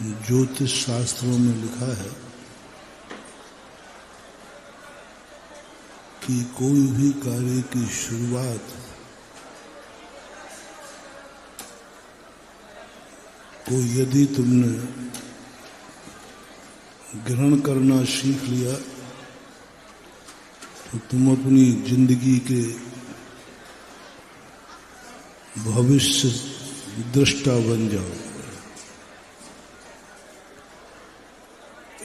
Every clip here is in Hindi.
ज्योतिष शास्त्रों में लिखा है कि कोई भी कार्य की शुरुआत को यदि तुमने ग्रहण करना सीख लिया तो तुम अपनी जिंदगी के भविष्य दृष्टा बन जाओ।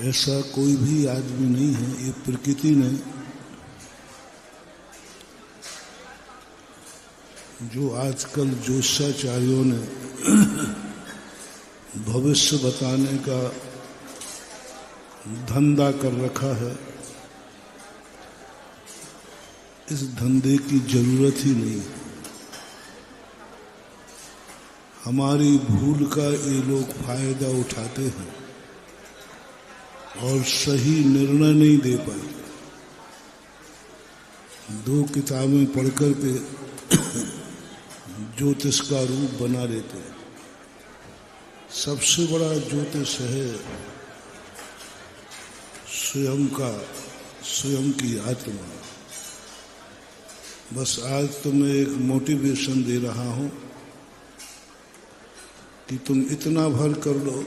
ऐसा कोई भी आदमी नहीं है, ये प्रकृति ने जो आजकल ज्योतिषाचार्यों ने भविष्य बताने का धंधा कर रखा है, इस धंधे की जरूरत ही नहीं। हमारी भूल का ये लोग फायदा उठाते हैं और सही निर्णय नहीं दे पाते। दो किताबें पढ़कर के ज्योतिष का रूप बना लेते हैं। सबसे बड़ा ज्योतिष है स्वयं की आत्मा। बस आज तो मैं एक मोटिवेशन दे रहा हूं कि तुम इतना भर कर लो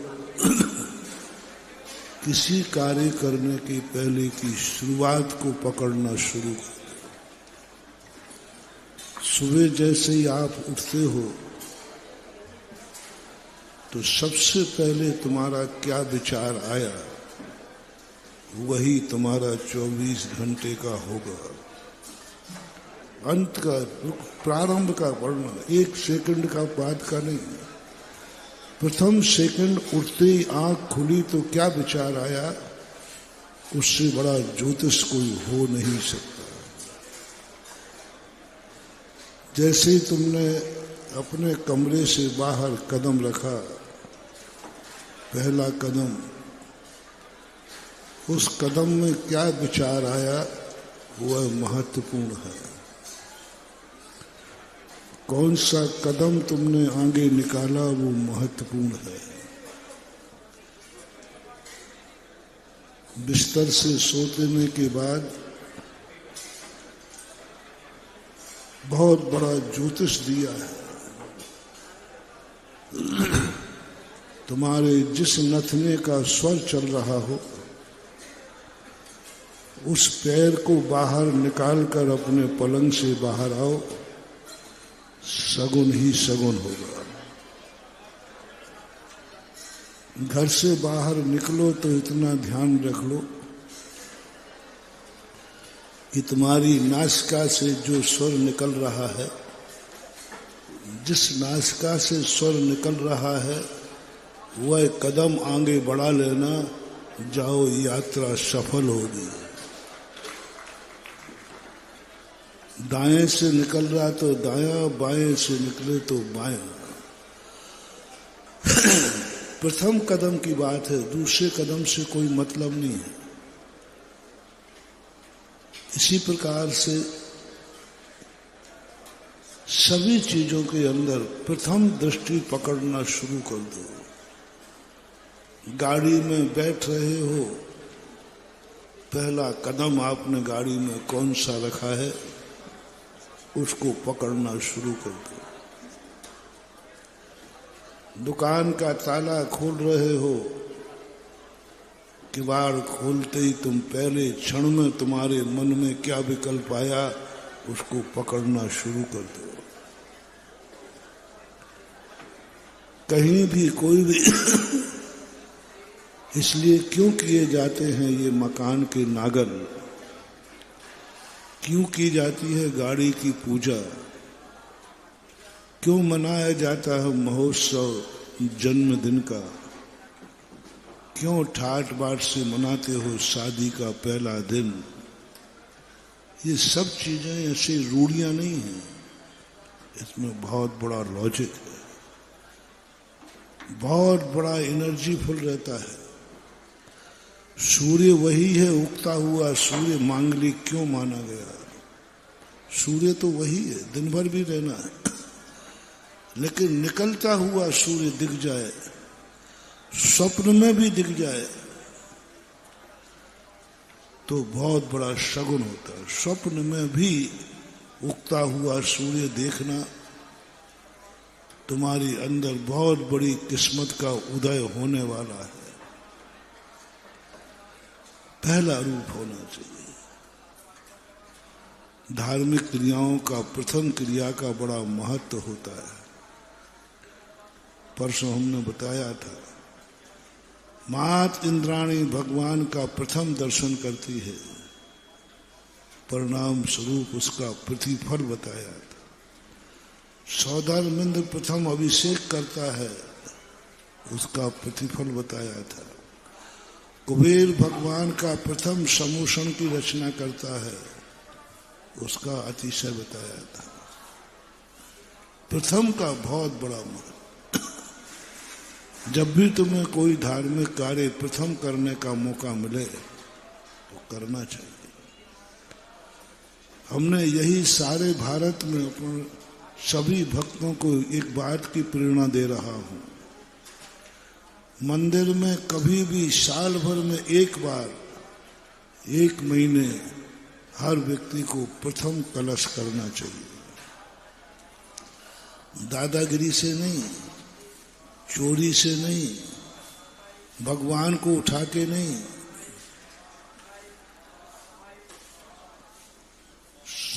किसी कार्य करने के पहले की शुरुआत को पकड़ना शुरू कर। सुबह जैसे ही आप उठते हो तो सबसे पहले तुम्हारा क्या विचार आया वही तुम्हारा 24 घंटे का होगा। अंत का प्रारंभ का पढ़ना, 1 सेकंड का बाद का नहीं। प्रथम सेकंड उठते ही आंख खुली तो क्या विचार आया, उससे बड़ा ज्योतिष कोई हो नहीं सकता। जैसे ही तुमने अपने कमरे से बाहर कदम रखा, पहला कदम, उस कदम में क्या विचार आया वह महत्वपूर्ण है। कौन सा कदम तुमने आगे निकाला वो महत्वपूर्ण है। बिस्तर से सोने के बाद बहुत बड़ा ज्योतिष दिया है। तुम्हारे जिस नथने का स्वर चल रहा हो उस पैर को बाहर निकालकर अपने पलंग से बाहर आओ, सगुन ही सगुन होगा। घर से बाहर निकलो तो इतना ध्यान रख लो कि तुम्हारी नासिका से जो स्वर निकल रहा है, जिस नासिका से स्वर निकल रहा है वह कदम आगे बढ़ा लेना, जाओ यात्रा सफल होगी। दाएं से निकल रहा तो दायां, बाएं से निकले तो बायां। प्रथम कदम की बात है, दूसरे कदम से कोई मतलब नहीं है। इसी प्रकार से सभी चीजों के अंदर प्रथम दृष्टि पकड़ना शुरू कर दो। गाड़ी में बैठ रहे हो, पहला कदम आपने गाड़ी में कौन सा रखा है उसको पकड़ना शुरू कर दो। दुकान का ताला खोल रहे हो, किवाड़ खोलते ही तुम पहले क्षण में तुम्हारे मन में क्या विकल्प आया उसको पकड़ना शुरू कर दो। कहीं भी कोई भी इसलिए क्यों किए जाते हैं ये मकान के नागन, क्यों की जाती है गाड़ी की पूजा, क्यों मनाया जाता है महोत्सव जन्मदिन का, क्यों ठाट बाट से मनाते हो शादी का पहला दिन। ये सब चीजें ऐसी रूढ़ियां नहीं हैं, इसमें बहुत बड़ा लॉजिक है, बहुत बड़ा एनर्जीफुल रहता है। सूर्य वही है, उगता हुआ सूर्य मांगलिक क्यों माना गया? सूर्य तो वही है, दिन भर भी रहना है, लेकिन निकलता हुआ सूर्य दिख जाए स्वप्न में भी दिख जाए तो बहुत बड़ा शगुन होता है। स्वप्न में भी उगता हुआ सूर्य देखना तुम्हारी अंदर बहुत बड़ी किस्मत का उदय होने वाला है। पहला रूप होना चाहिए। धार्मिक क्रियाओं का प्रथम क्रिया का बड़ा महत्व होता है। परसों हमने बताया था, मात इंद्राणी भगवान का प्रथम दर्शन करती है, परिणाम स्वरूप उसका प्रतिफल बताया था। सौदामिंद्र प्रथम अभिषेक करता है, उसका प्रतिफल बताया था। कुबेर भगवान का प्रथम समूषण की रचना करता है, उसका अतिशय बताया था। प्रथम का बहुत बड़ा महत्व। जब भी तुम्हें कोई धार्मिक कार्य प्रथम करने का मौका मिले तो करना चाहिए। हमने यही सारे भारत में अपने सभी भक्तों को एक बात की प्रेरणा दे रहा हूं, मंदिर में कभी भी साल भर में एक बार, एक महीने हर व्यक्ति को प्रथम कलश करना चाहिए। दादागिरी से नहीं, चोरी से नहीं, भगवान को उठा के नहीं,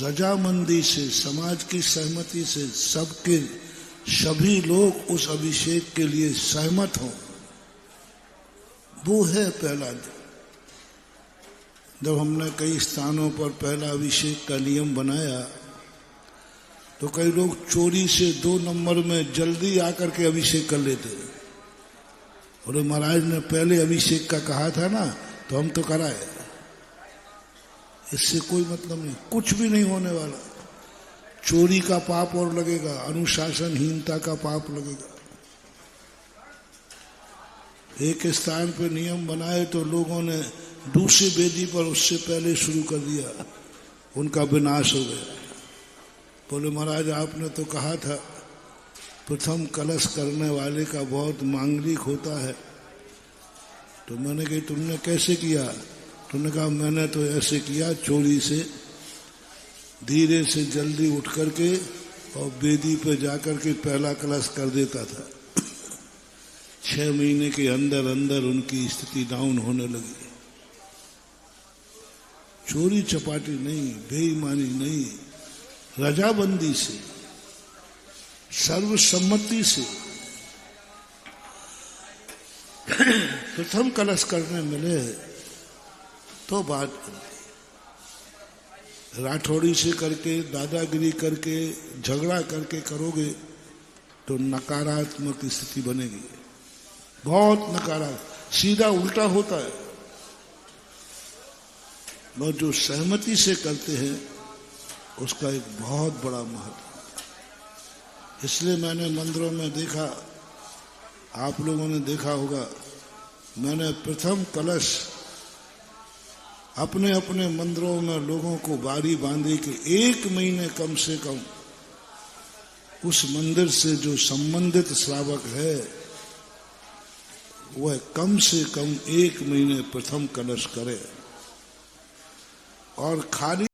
रजामंदी से, समाज की सहमति से सबके सभी लोग उस अभिषेक के लिए सहमत हों, वो है पहला दिन। जब हमने कई स्थानों पर पहला अभिषेक का नियम बनाया तो कई लोग चोरी से 2 नंबर में जल्दी आकर के अभिषेक कर लेते। और महाराज ने पहले अभिषेक का कहा था ना, तो हम तो कराए। इससे कोई मतलब नहीं, कुछ भी नहीं होने वाला। चोरी का पाप और लगेगा, अनुशासनहीनता का पाप लगेगा। एक स्थान पर नियम बनाए तो लोगों ने दूसरी वेदी पर उससे पहले शुरू कर दिया, उनका विनाश हो गया। बोले महाराज आपने तो कहा था प्रथम कलश करने वाले का बहुत मांगलिक होता है। तो मैंने कहा तुमने कैसे किया? तुमने कहा मैंने तो ऐसे किया, चोरी से धीरे से जल्दी उठ करके और वेदी पे जाकर के पहला कलश कर देता था। 6 महीने के अंदर अंदर उनकी स्थिति डाउन होने लगी। चोरी चपाटी नहीं, बेईमानी नहीं, रजाबंदी से, सर्वसम्मति से प्रथम कलश करने मिले तो बात राठौड़ी से करके, दादागिरी करके, झगड़ा करके करोगे तो नकारात्मक स्थिति बनेगी, बहुत नकारात्मक, सीधा उल्टा होता है। और जो सहमति से करते हैं उसका एक बहुत बड़ा महत्व। इसलिए मैंने मंदिरों में देखा, आप लोगों ने देखा होगा, मैंने प्रथम कलश अपने अपने मंदिरों में लोगों को बारी बांधी कि 1 महीने कम से कम उस मंदिर से जो संबंधित श्रावक है वह कम से कम 1 महीने प्रथम कलश करे। और खाली